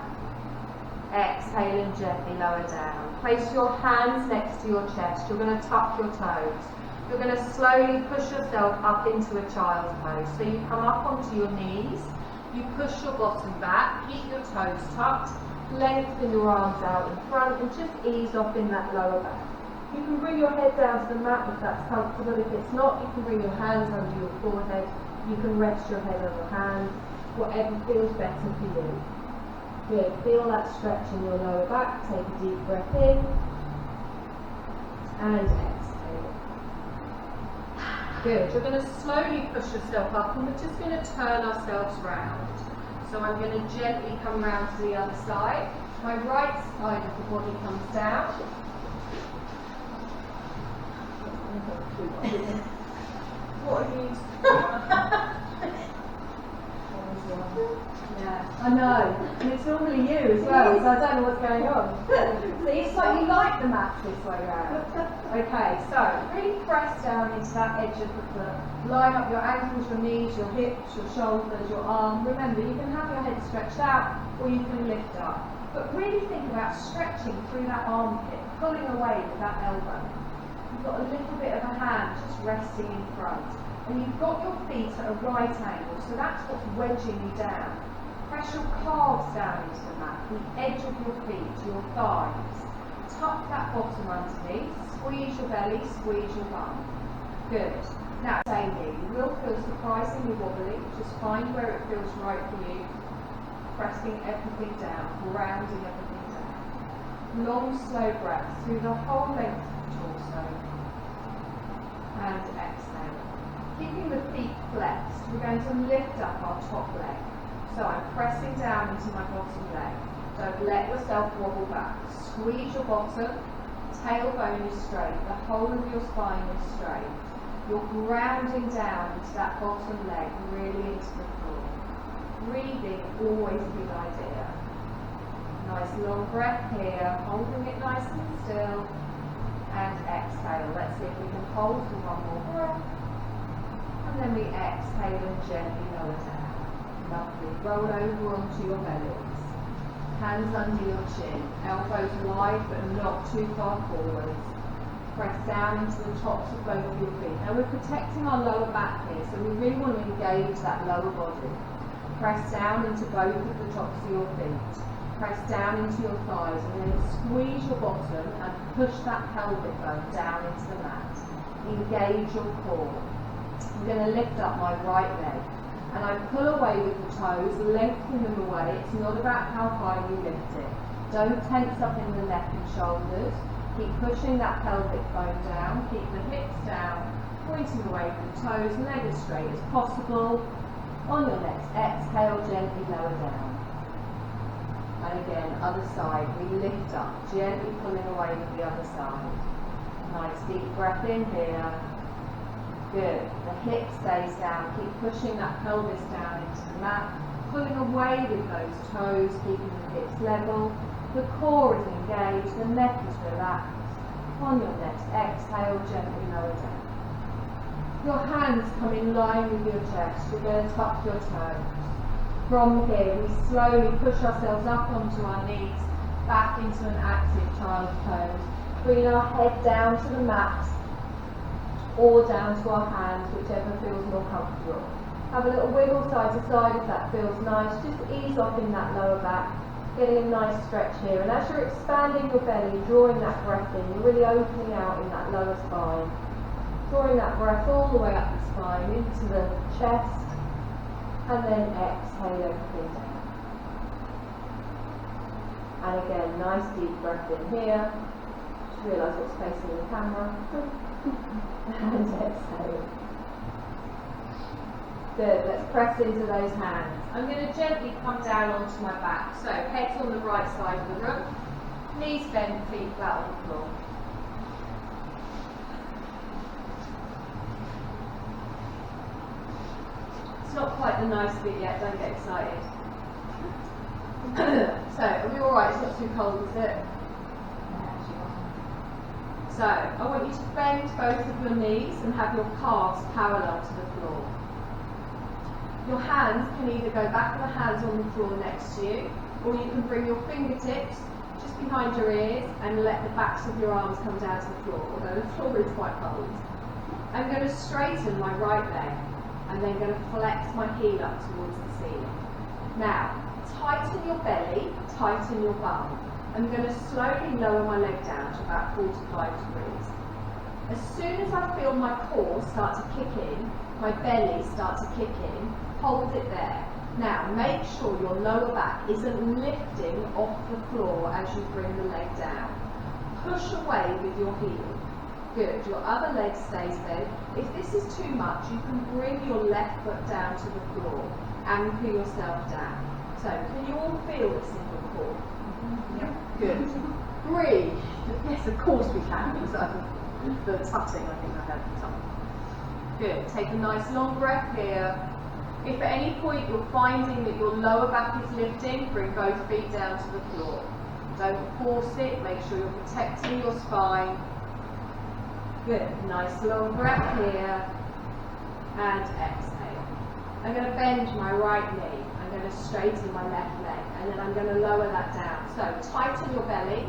Exhale and gently lower down. Place your hands next to your chest. You're going to tuck your toes. You're going to slowly push yourself up into a child's pose. So you come up onto your knees. You push your bottom back. Keep your toes tucked. Lengthen your arms out in front and just ease off in that lower back. You can bring your head down to the mat if that's comfortable. If it's not, you can bring your hands under your forehead. You can rest your head on your hands. Whatever feels better for you. Good. Feel that stretch in your lower back. Take a deep breath in and exhale. Good. You're going to slowly push yourself up and we're just going to turn ourselves round. So I'm going to gently come round to the other side. My right side of the body comes down. What are you? Yeah, I know, and it's normally you as well, so I don't know what's going on. So it's like you like the mat this way round. Okay, so really press down into that edge of the foot. Line up your ankles, your knees, your hips, your shoulders, your arm. Remember, you can have your head stretched out or you can lift up. But really think about stretching through that armpit, pulling away with that elbow. You've got a little bit of a hand just resting in front. And you've got your feet at a right angle, so that's what's wedging you down. Press your calves down into the mat, the edge of your feet, your thighs. Tuck that bottom underneath, squeeze your belly, squeeze your bum. Good. Now, stay here. You will feel surprisingly wobbly. Just find where it feels right for you. Pressing everything down, grounding everything down. Long, slow breaths through the whole length of the torso. And exhale. Keeping the feet flexed, we're going to lift up our top leg. So I'm pressing down into my bottom leg. Don't let yourself wobble back. Squeeze your bottom, tailbone is straight, the whole of your spine is straight. You're grounding down into that bottom leg, really into the floor. Breathing, always a good idea. Nice long breath here, holding it nice and still. And exhale. Let's see if we can hold for one more breath. And then we exhale and gently lower down. Lovely. Roll over onto your bellies. Hands under your chin. Elbows wide but not too far forwards. Press down into the tops of both of your feet. Now we're protecting our lower back here, so we really want to engage that lower body. Press down into both of the tops of your feet. Press down into your thighs and then squeeze your bottom and push that pelvic bone down into the mat. Engage your core. I'm going to lift up my right leg and I pull away with the toes, lengthen them away. It's not about how high you lift it. Don't tense up in the neck and shoulders. Keep pushing that pelvic bone down. Keep the hips down, pointing away with the toes, leg as straight as possible. On your next exhale, gently lower down. And again, other side, we lift up, gently pulling away with the other side. Nice deep breath in here. Good. The hip stays down. Keep pushing that pelvis down into the mat, pulling away with those toes, keeping the hips level. The core is engaged, the neck is relaxed. On your next exhale, gently lower down. Your hands come in line with your chest. You're going to tuck your toes. From here, we slowly push ourselves up onto our knees, back into an active child's pose. Bring our head down to the mat, or down to our hands, whichever feels more comfortable. Have a little wiggle side to side if that feels nice. Just ease off in that lower back, getting a nice stretch here. And as you're expanding your belly, drawing that breath in, you're really opening out in that lower spine. Drawing that breath all the way up the spine, into the chest, and then exhale everything down. And again, nice deep breath in here. Just realise what's facing the camera. And exhale. Good, let's press into those hands. I'm going to gently come down onto my back. So, head's on the right side of the room. Knees bent, feet flat on the floor. It's not quite the nice bit yet, don't get excited. So, are we alright? It's not too cold, is it? So, I want you to bend both of your knees and have your calves parallel to the floor. Your hands can either go back of the hands on the floor next to you, or you can bring your fingertips just behind your ears and let the backs of your arms come down to the floor, although the floor is quite cold. I'm going to straighten my right leg and then going to flex my heel up towards the ceiling. Now, tighten your belly, tighten your bum. I'm going to slowly lower my leg down to about 45 degrees. As soon as I feel my core start to kick in, my belly start to kick in, hold it there. Now, make sure your lower back isn't lifting off the floor as you bring the leg down. Push away with your heel. Good. Your other leg stays there. If this is too much, you can bring your left foot down to the floor. Anchor yourself down. So, can you all feel this in your core? Yep. Good. Breathe. Yes, of course we can. So, the tutting, I think I had the tongue. Good. Take a nice long breath here. If at any point you're finding that your lower back is lifting, bring both feet down to the floor. Don't force it. Make sure you're protecting your spine. Good. Nice long breath here. And exhale. I'm going to bend my right knee. I'm going to straighten my left leg. And then I'm going to lower that down. So tighten your belly.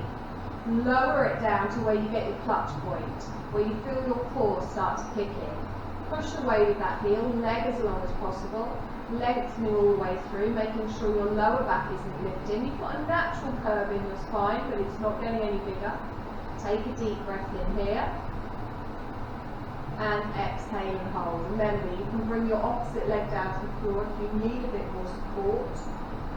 Lower it down to where you get your clutch point, where you feel your core start to kick in. Push away with that heel, leg as long as possible, lengthening all the way through, making sure your lower back isn't lifting. You've got a natural curve in your spine, but it's not getting any bigger. Take a deep breath in here, and exhale and hold. Remember, you can bring your opposite leg down to the floor if you need a bit more support.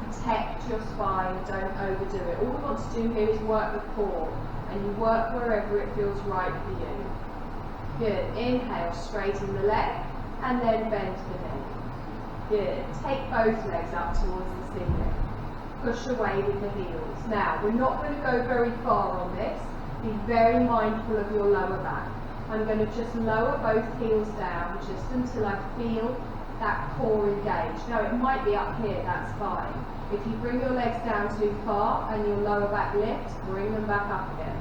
Protect your spine, don't overdo it. All we want to do here is work the core, and you work wherever it feels right for you. Good. Inhale, straighten the leg, and then bend the knee. Good. Take both legs up towards the ceiling. Push away with the heels. Now, we're not going to go very far on this. Be very mindful of your lower back. I'm going to just lower both heels down just until I feel that core engaged. Now, it might be up here, that's fine. If you bring your legs down too far and your lower back lifts, bring them back up again.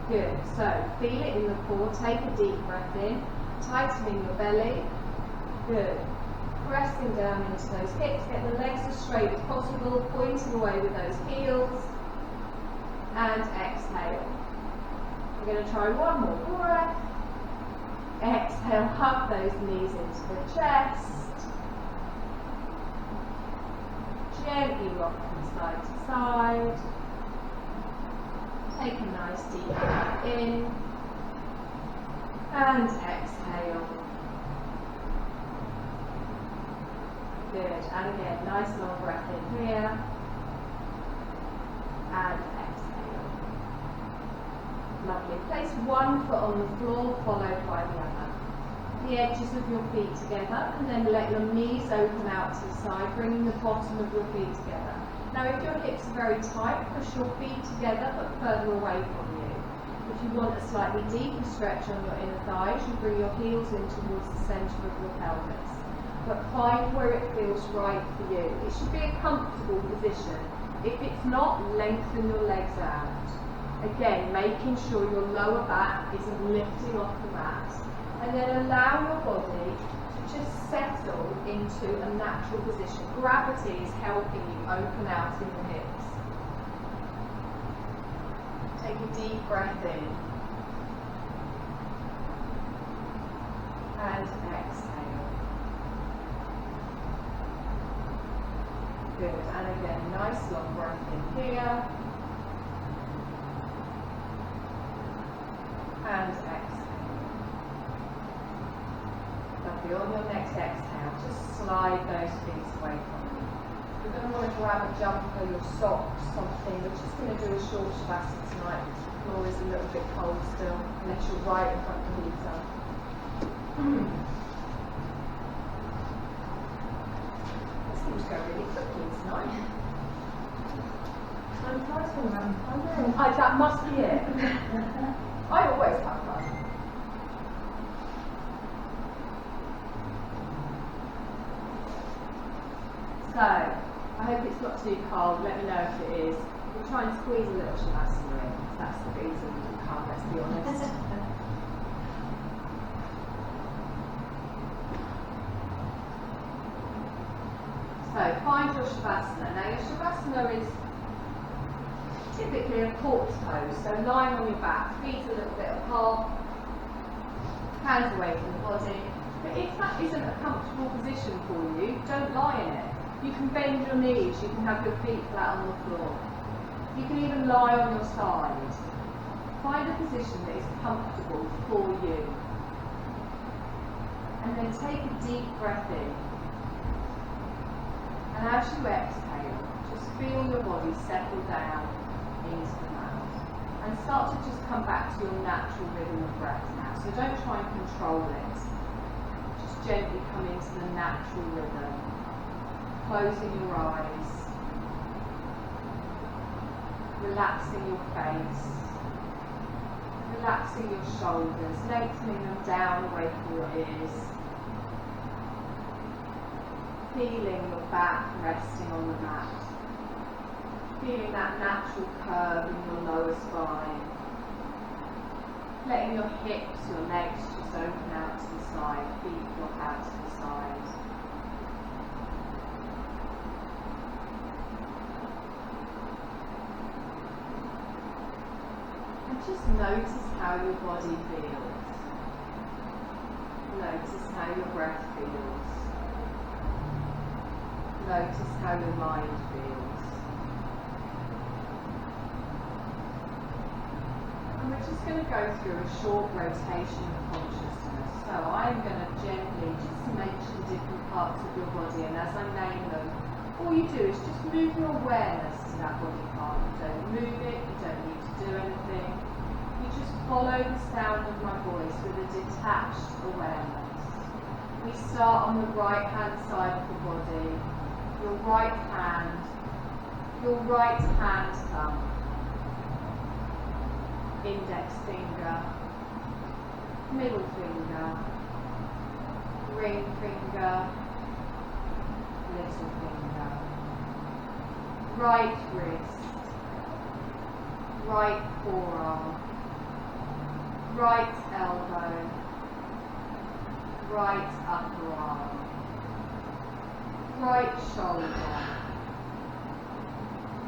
Good. So, feel it in the core. Take a deep breath in. Tightening your belly. Good. Pressing down into those hips. Get the legs as straight as possible. Pointing away with those heels. And exhale. We're going to try one more breath. Exhale. Hug those knees into the chest. Gently rock from side to side. Take a nice deep breath in. And exhale. Good. And again, nice long breath in here. And exhale. Lovely. Place one foot on the floor, followed by the other. The edges of your feet together, and then let your knees open out to the side, bringing the bottom of your feet together. Now, if your hips are very tight, push your feet together but further away from you. If you want a slightly deeper stretch on your inner thighs, you bring your heels in towards the centre of your pelvis. But find where it feels right for you. It should be a comfortable position. If it's not, lengthen your legs out. Again, making sure your lower back isn't lifting off the mat. And then allow your body to just settle into a natural position. Gravity is helping you open out in the hips. Take a deep breath in. And exhale. Good. And again, nice long breath in here. And exhale. Lovely. On your next exhale, just slide those feet away from you. You're going to want to grab a jumper, your socks, something. We're just going to do a short shavasana tonight because the floor is a little bit cold still, unless you're right in front of the heater. This seems to go really quickly tonight. I'm fighting around. I know. That must be it. I always have fun. it's not too cold, let me know if it is. We'll try and squeeze a little Shavasana in. That's the reason we can come, let's be honest. So find your Shavasana. Now your Shavasana is typically a corpse pose, so lying on your back, feet a little bit apart, hands away from the body. But if that isn't a comfortable position for you, don't lie in it. You can bend your knees, you can have your feet flat on the floor. You can even lie on your side. Find a position that is comfortable for you. And then take a deep breath in. And as you exhale, just feel your body settle down into the mat. And start to just come back to your natural rhythm of breath now. So don't try and control it. Just gently come into the natural rhythm. Closing your eyes. Relaxing your face. Relaxing your shoulders. Lengthening them down away from your ears. Feeling your back resting on the mat. Feeling that natural curve in your lower spine. Letting your hips, your legs just open out to the side, feet drop out to the side. And just notice how your body feels. Notice how your breath feels. Notice how your mind feels. And we're just going to go through a short rotation of consciousness. So I'm going to gently just mention different parts of your body, and as I name them, all you do is just move your awareness to that body part. You don't move it, you don't need to do anything. You just follow the sound of my voice with a detached awareness. We start on the right hand side of the body. Your right hand thumb, index finger, middle finger, ring finger, little finger, right wrist, right forearm, right elbow, right upper arm, right shoulder,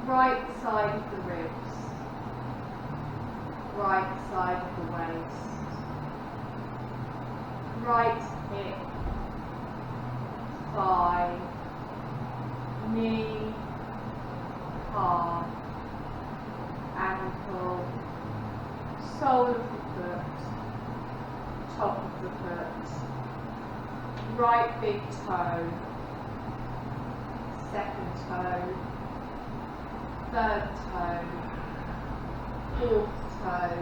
right side of the ribs, right side of the waist, right hip, thigh, knee, calf, ankle, sole of the foot, top of the foot, right big toe, second toe, third toe, fourth toe,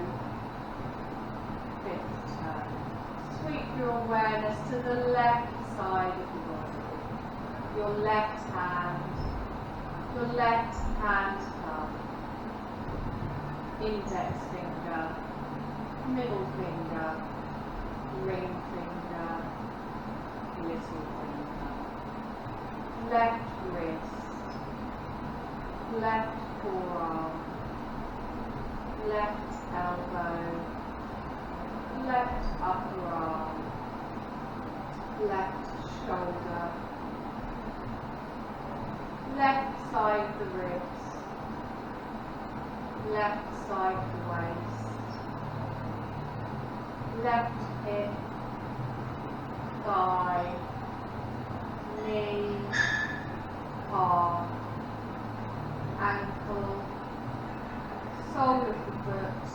fifth toe. Sweep your awareness to the left side of the body. Your left hand thumb, index finger, middle finger, ring finger, little finger. Left wrist, left forearm, left elbow, left upper arm, left shoulder, left side of the ribs, left side of the waist, left hip, thigh, knee, calf, ankle, sole of the foot,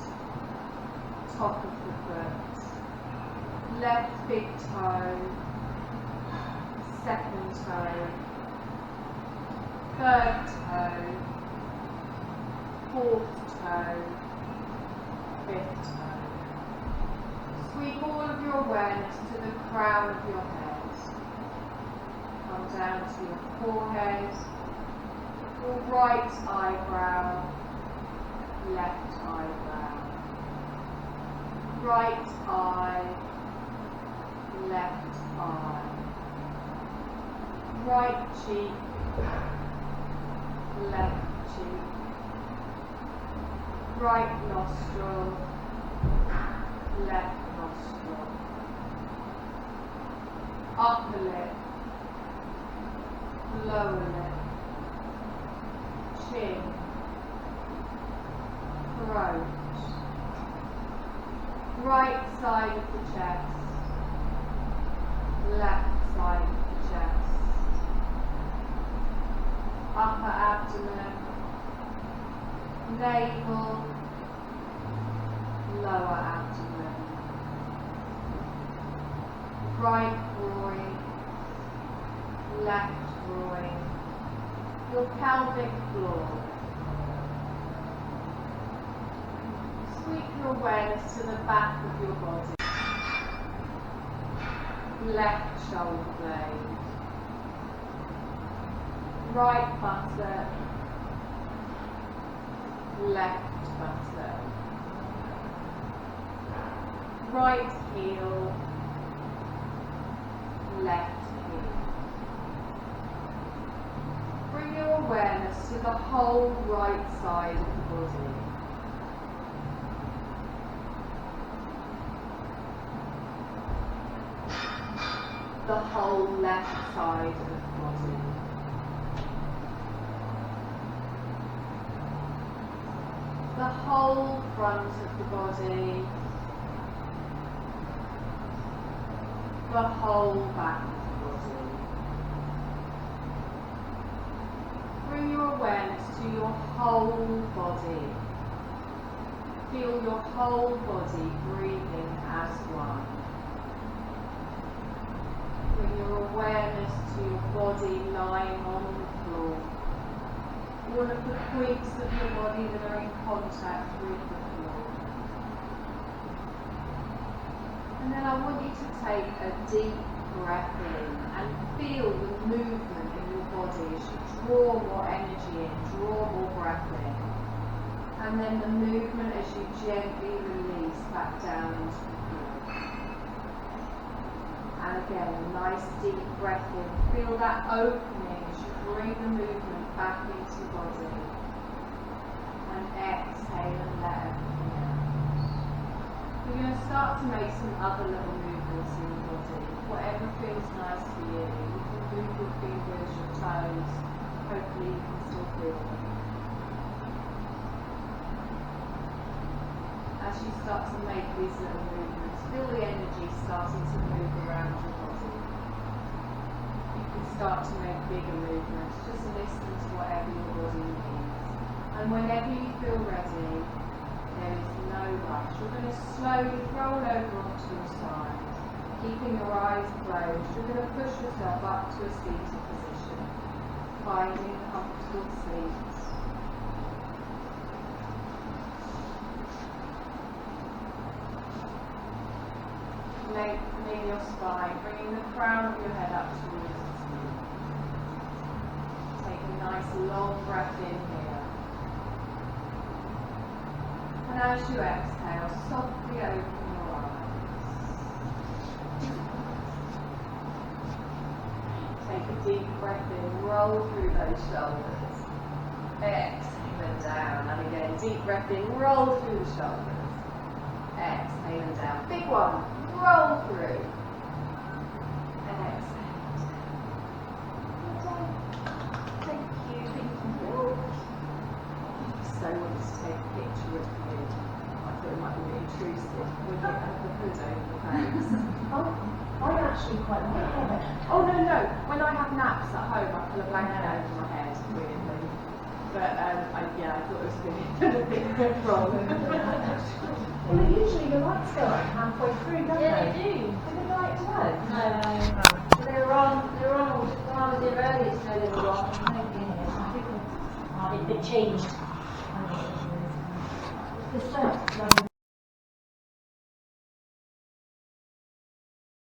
top of the foot, left big toe, second toe, third toe, fourth toe, fifth toe. Sweep all of your awareness to the crown of your head. Come down to your forehead, your right eyebrow, left eyebrow, right eye, left eye, right cheek, left cheek, right nostril, left nostril, upper lip, lower lip, chin, throat, right side of the chest, left side of the chest, upper abdomen, navel, lower abdomen, right groin, left groin, your pelvic floor. Sweep your awareness to the back of your body. Left shoulder blade, right buttock, left buttock, right heel, left heel. Bring your awareness to the whole right side of the body. The whole left side of the body. The whole front of the body. The whole back of the body. Bring your awareness to your whole body. Feel your whole body breathing as one. Bring your awareness to your body lying on the floor. All of the points of your body that are in contact with the floor. And then I want you to take a deep breath in and feel the movement in your body as you draw more energy in, draw more breath in. And then the movement as you gently release back down into the floor. And again, a nice deep breath in. Feel that opening as you bring the movement back into your body. And exhale and let everything out. We're going to start to make some other little movements in your body. Whatever feels nice for you. You can move your fingers, your toes. Hopefully you can still feel them. As you start to make these little movements, feel the energy starting to move around your body. You can start to make bigger movements. Just listen to whatever your body needs. And whenever you feel ready, there is no rush. You're going to slowly roll over onto your side, keeping your eyes closed. You're going to push yourself up to a seated position, finding comfortable seats. Lengthening your spine, bringing the crown of your head up towards the ceiling. Take a nice long breath in here. And as you exhale, softly open your eyes. Take a deep breath in, roll through those shoulders. Exhale and down. And again, deep breath in, roll through the shoulders. Exhale and down. Big one. Roll through. And exhale. Thank you. So I wanted to take a picture of you. I thought it might be a bit intrusive. Would you have the hood over the face? I actually quite like it. Oh no. When I have naps at home, I pull a blanket over my head, weirdly. But I thought it was a bit wrong. Well, usually the lights go on halfway through, don't Yeah, they? they do. Do they like to work? No. They were on when I was there earlier, so they were on. I think it changed. The